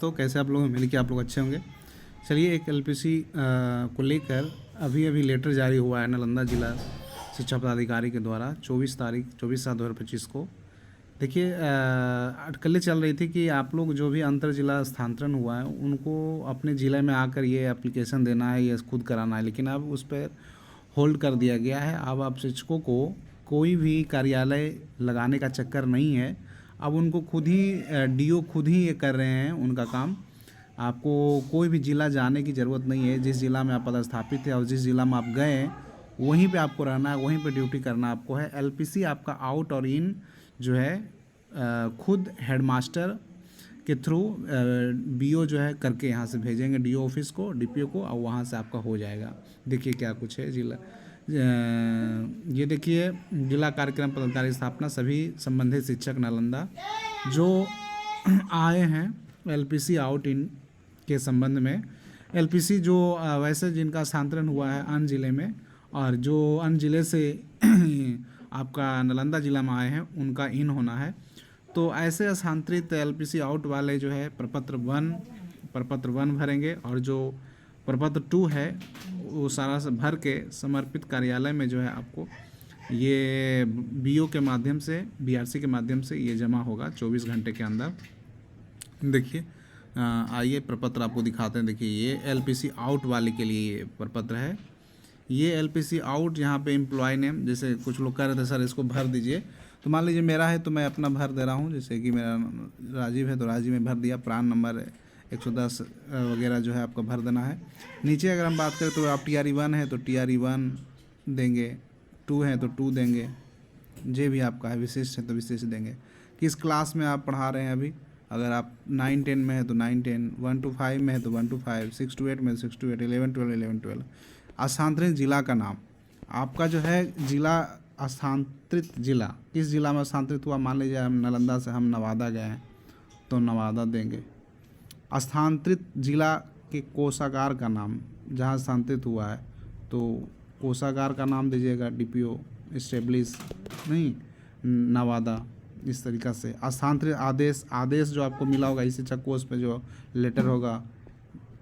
दोस्तों, कैसे आप लोग? मिल के आप लोग अच्छे होंगे। चलिए, एक एलपीसी को लेकर अभी लेटर जारी हुआ है नालंदा जिला शिक्षा पदाधिकारी के द्वारा 24/7/2025 को। देखिए, अटकलें चल रही थी कि आप लोग जो भी अंतर जिला स्थानांतरण हुआ है उनको अपने ज़िले में आकर ये एप्लीकेशन देना है, ये खुद कराना है, लेकिन अब उस पर होल्ड कर दिया गया है। अब आप शिक्षकों को कोई भी कार्यालय लगाने का चक्कर नहीं है। अब उनको खुद ही डीओ खुद ही ये कर रहे हैं उनका काम। आपको कोई भी ज़िला जाने की ज़रूरत नहीं है। जिस ज़िला में आप पदस्थापित है और जिस ज़िला में आप गए हैं वहीं पे आपको रहना है, वहीं पे ड्यूटी करना आपको है। एलपीसी आपका आउट और इन जो है खुद हेडमास्टर के थ्रू बीओ जो है करके यहाँ से भेजेंगे डीओ ऑफिस को, डीपीओ को, और वहाँ से आपका हो जाएगा। देखिए क्या कुछ है जिला। ये देखिए, जिला कार्यक्रम पदाधिकारी स्थापना सभी संबंधित शिक्षक नालंदा जो आए हैं एलपीसी आउट इन के संबंध में। एलपीसी जो वैसे जिनका स्थानांतरण हुआ है अन्य ज़िले में और जो अन्य ज़िले से आपका नालंदा ज़िला में आए हैं उनका इन होना है। तो ऐसे स्थानांतरित एलपीसी आउट वाले जो है प्रपत्र 1 भरेंगे और जो प्रपत्र 2 है वो सारा से भर के समर्पित कार्यालय में जो है आपको ये बीओ के माध्यम से, बीआरसी के माध्यम से ये जमा होगा 24 घंटे के अंदर। देखिए, आइए प्रपत्र आपको दिखाते हैं। देखिए, ये एलपीसी आउट वाले के लिए ये प्रपत्र है। ये एलपीसी आउट, यहाँ पे एम्प्लॉय नेम, जैसे कुछ लोग कह रहे थे सर इसको भर दीजिए, तो मान लीजिए मेरा है तो मैं अपना भर दे रहा हूँ। जैसे कि मेरा राजीव है तो राजीव में भर दिया, प्राण नंबर 110 वगैरह जो है आपका भर देना है। नीचे अगर हम बात करें तो आप TRE1 है तो TRE1 देंगे, 2 है तो 2 देंगे, जे भी आपका है, विशिष्ट है तो विशिष्ट देंगे। किस क्लास में आप पढ़ा रहे हैं अभी, अगर आप 9-10 में है तो 9-10, 1-5 में है तो 1-5, 6-8 में 6-8, 11-12, 11-12। स्थानांतरित जिला का नाम आपका जो है जिला, स्थानांतरित जिला किस जिला में स्थानांतरित हुआ। मान लीजिए हम नालंदा से हम नवादा गए हैं तो नवादा देंगे। स्थानांतरित जिला के कोषागार का नाम जहाँ स्थानांतरित हुआ है तो कोषागार का नाम दीजिएगा, डीपीओ एस्टेब्लिश नहीं नवादा, इस तरीक़ा से। स्थानांतरित आदेश जो आपको मिला होगा इस शिक्षा कोष पे जो लेटर होगा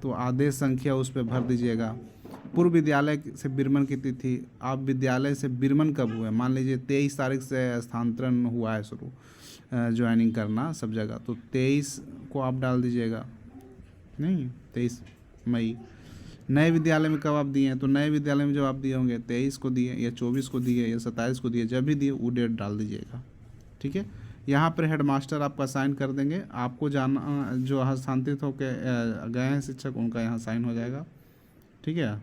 तो आदेश संख्या उस पर भर दीजिएगा। पूर्व विद्यालय से विरमण की तिथि, आप विद्यालय से विरमण कब हुए, मान लीजिए 23 तारीख से स्थानांतरण हुआ है शुरू ज्वाइनिंग करना सब जगह, तो 23 को आप डाल दीजिएगा, नहीं 23 मई। नए विद्यालय में कब आप दिए हैं, तो नए विद्यालय में जब आप दिए होंगे 23 को दिए या 24 को दिए या 27 को दिए, जब भी दिए वो डेट डाल दीजिएगा। ठीक है, यहाँ पर हेडमास्टर आपका साइन कर देंगे। आपको जाना जो हस्तांतरित होकर गए हैं शिक्षक उनका यहाँ साइन हो जाएगा। ठीक है,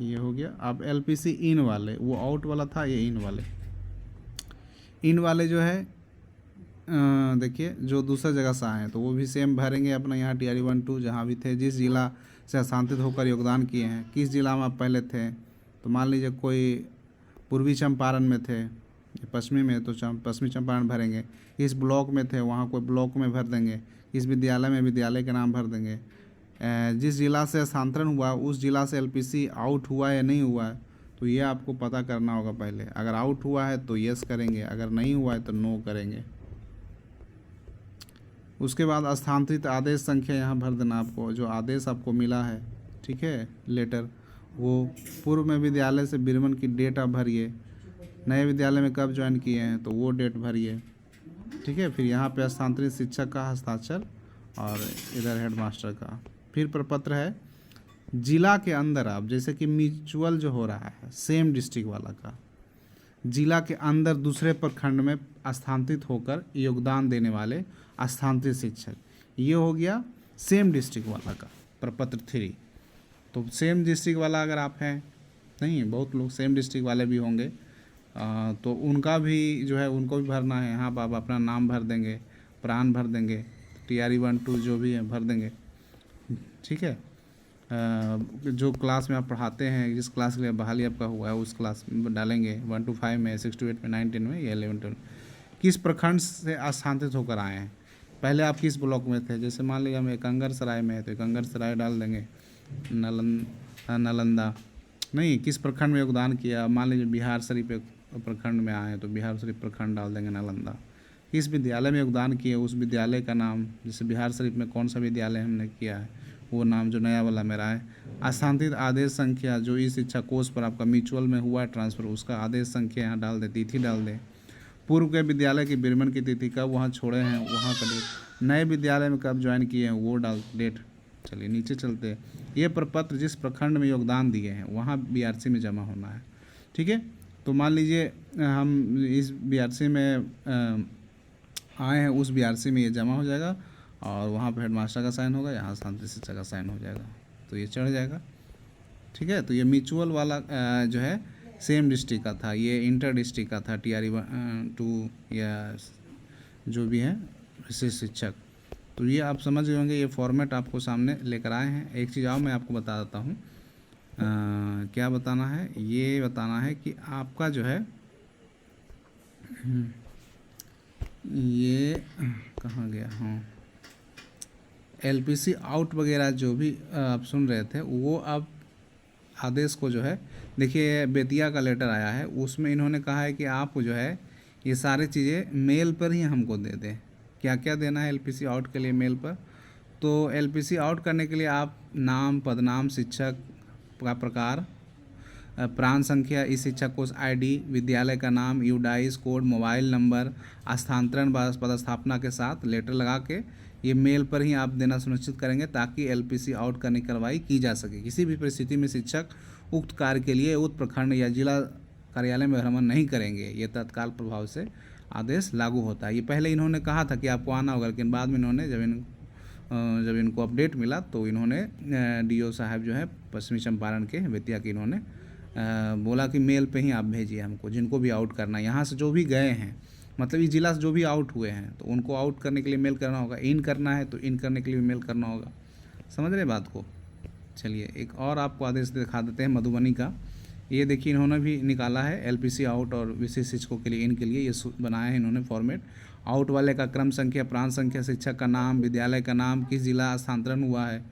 ये हो गया। अब एलपीसी इन वाले, वो आउट वाला था, ये इन वाले जो है देखिए जो दूसरा जगह से आए हैं तो वो भी सेम भरेंगे अपना यहाँ TRE1 2 जहाँ भी थे, जिस जिला से स्थानांतरित होकर योगदान किए हैं। किस जिला में आप पहले थे, तो मान लीजिए कोई पूर्वी चंपारण में थे, पश्चिमी में तो पश्चिमी चंपारण भरेंगे। किस ब्लॉक में थे वहाँ कोई ब्लॉक में भर देंगे। किस विद्यालय में विद्यालय के नाम भर देंगे। जिस जिला से स्थानांतरण हुआ उस जिला से एलपीसी आउट हुआ या नहीं हुआ है तो ये आपको पता करना होगा पहले। अगर आउट हुआ है तो यस करेंगे, अगर नहीं हुआ है तो नो करेंगे। उसके बाद स्थानांतरित आदेश संख्या यहाँ भर देना आपको, जो आदेश आपको मिला है, ठीक है, लेटर, वो पूर्व में विद्यालय से विरमण की डेट आप भरिए। नए विद्यालय में कब ज्वाइन किए हैं तो वो डेट भरिए। ठीक है, फिर यहाँ पे स्थानांतरित शिक्षक का हस्ताक्षर और इधर हेडमास्टर का। फिर प्रपत्र है जिला के अंदर, आप जैसे कि म्यूचुअल जो हो रहा है सेम डिस्ट्रिक्ट वाला का, जिला के अंदर दूसरे प्रखंड में स्थानांतरित होकर योगदान देने वाले स्थानांतरित शिक्षक, ये हो गया सेम डिस्ट्रिक्ट वाला का प्रपत्र 3। तो सेम डिस्ट्रिक्ट वाला अगर आप हैं, नहीं बहुत लोग सेम डिस्ट्रिक्ट वाले भी होंगे, तो उनका भी जो है उनको भी भरना है। यहाँ पर आप अपना नाम भर देंगे, प्राण भर देंगे, TRE1 2 जो भी है भर देंगे। ठीक है, जो क्लास में आप पढ़ाते हैं, जिस क्लास के लिए बहाली आपका हुआ है उस क्लास में डालेंगे, 1-5 में, 6-8 में, 9-10 में या 11-12। किस प्रखंड से स्थानांतरित होकर आए हैं, पहले आप किस ब्लॉक में थे, जैसे मान लीजिए हम एकंगर सराय में है तो एकंगर सराय डाल देंगे। नालंदा नहीं, किस प्रखंड में योगदान किया, मान लीजिए बिहार शरीफ प्रखंड में आए हैं तो बिहार शरीफ प्रखंड डाल देंगे नालंदा। किस विद्यालय में योगदान किए उस विद्यालय का नाम, जैसे बिहार शरीफ में कौन सा विद्यालय हमने किया है वो नाम जो नया वाला मेरा है। स्थानांतरित आदेश संख्या जो इस शिक्षा कोष पर आपका म्यूचुअल में हुआ है ट्रांसफ़र, उसका आदेश संख्या यहाँ डाल दे, तिथि डाल दे। पूर्व के विद्यालय की विरमण की तिथि, कब वहाँ छोड़े हैं वहाँ का डेट। नए विद्यालय में कब ज्वाइन किए हैं वो डाल डेट। चलिए नीचे चलते हैं। ये प्रपत्र जिस प्रखंड में योगदान दिए हैं वहाँ बीआरसी में जमा होना है। ठीक है, तो मान लीजिए हम इस बीआरसी में आए हैं, उस बीआरसी में ये जमा हो जाएगा और वहाँ पर हेडमास्टर का साइन होगा, यहाँ स्थानांतरित शिक्षक का साइन हो जाएगा, तो ये चढ़ जाएगा। ठीक है, तो ये म्यूचुअल वाला जो है सेम डिस्ट्रिक्ट का था, ये इंटर डिस्ट्रिक्ट का था, TRE 2 या जो भी है विशेष शिक्षक। तो ये आप समझ गए होंगे, ये फॉर्मेट आपको सामने लेकर आए हैं। एक चीज़ आओ मैं आपको बता देता हूँ, क्या बताना है, ये बताना है कि आपका जो है ये कहाँ गया, हाँ LPC आउट वगैरह जो भी आप सुन रहे थे वो अब आदेश को जो है, देखिए बेतिया का लेटर आया है, उसमें इन्होंने कहा है कि आप जो है ये सारी चीज़ें मेल पर ही हमको दे दें। क्या क्या देना है LPC आउट के लिए मेल पर, तो LPC आउट करने के लिए आप नाम, पदनाम, शिक्षक का प्रकार, प्राण संख्या, इस शिक्षक कोष ID, विद्यालय का नाम, यूडाइस कोड, मोबाइल नंबर, स्थानांतरण पदस्थापना के साथ लेटर लगा के ये मेल पर ही आप देना सुनिश्चित करेंगे ताकि LPC आउट करने की कार्रवाई की जा सके। किसी भी परिस्थिति में शिक्षक उक्त कार्य के लिए उक्त प्रखंड या जिला कार्यालय में भ्रमण नहीं करेंगे, ये तत्काल प्रभाव से आदेश लागू होता है। ये पहले इन्होंने कहा था कि आपको आना होगा, लेकिन बाद में इन्होंने जब इनको अपडेट मिला तो इन्होंने DO साहब जो है पश्चिमी चंपारण के बेतिया के, इन्होंने बोला कि मेल पे ही आप भेजिए हमको, जिनको भी आउट करना है यहाँ से जो भी गए हैं, मतलब इस जिला से जो भी आउट हुए हैं तो उनको आउट करने के लिए मेल करना होगा, इन करना है तो इन करने के लिए भी मेल करना होगा। समझ रहे बात को। चलिए एक और आपको आदेश दिखा देते हैं मधुबनी का। ये देखिए इन्होंने भी निकाला है LPC आउट और विशेष शिक्षकों के लिए, इनके लिए ये बनाया है इन्होंने फॉर्मेट। आउट वाले का क्रम संख्या, प्राण संख्या, शिक्षक का नाम, विद्यालय का नाम, किस जिला स्थानांतरण हुआ है,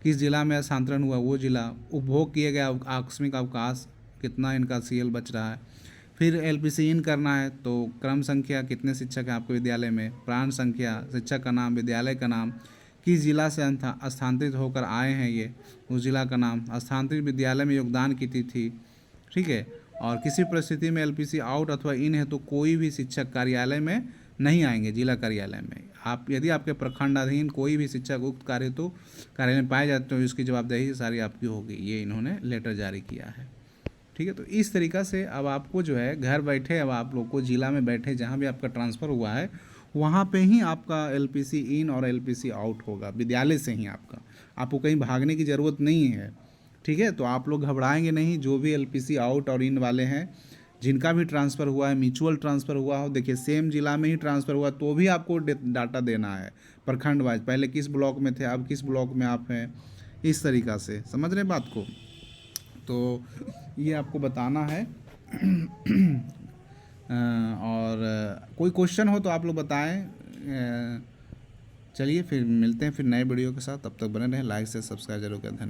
किस जिला में स्थानांतरण हुआ वो जिला, उपभोग किए गए आकस्मिक अवकाश कितना इनका CL बच रहा है। फिर LPC इन करना है तो क्रम संख्या, कितने शिक्षक हैं आपके विद्यालय में, प्राण संख्या, शिक्षक का नाम, विद्यालय का नाम, किस जिला से स्थानांतरित होकर आए हैं ये, उस जिला का नाम, स्थानांतरित विद्यालय में योगदान की तिथि। ठीक है, और किसी परिस्थिति में LPC आउट अथवा इन है तो कोई भी शिक्षक कार्यालय में नहीं आएंगे, जिला कार्यालय में। आप यदि आपके प्रखंडाधीन कोई भी शिक्षक उक्त कार्य तो कार्यालय में पाए जाते हो, इसकी जवाबदेही सारी आपकी होगी। ये इन्होंने लेटर जारी किया है। ठीक है, तो इस तरीक़ा से अब आपको जो है घर बैठे, अब आप लोग को जिला में बैठे जहाँ भी आपका ट्रांसफ़र हुआ है वहाँ पे ही आपका LPC इन और LPC आउट होगा, विद्यालय से ही आपको कहीं भागने की ज़रूरत नहीं है। ठीक है, तो आप लोग घबराएंगे नहीं। जो भी LPC आउट और इन वाले हैं जिनका भी ट्रांसफ़र हुआ है, म्यूचुअल ट्रांसफ़र हुआ हो, देखिए सेम जिला में ही ट्रांसफ़र हुआ तो भी आपको डाटा देना है प्रखंड वाइज, पहले किस ब्लॉक में थे अब किस ब्लॉक में आप हैं, इस तरीक़ा से। समझ रहे बात को। तो ये आपको बताना है। और कोई क्वेश्चन हो तो आप लोग बताएं। चलिए फिर मिलते हैं फिर नए वीडियो के साथ, तब तक बने रहें, लाइक से सब्सक्राइब जरूर करें। धन्यवाद।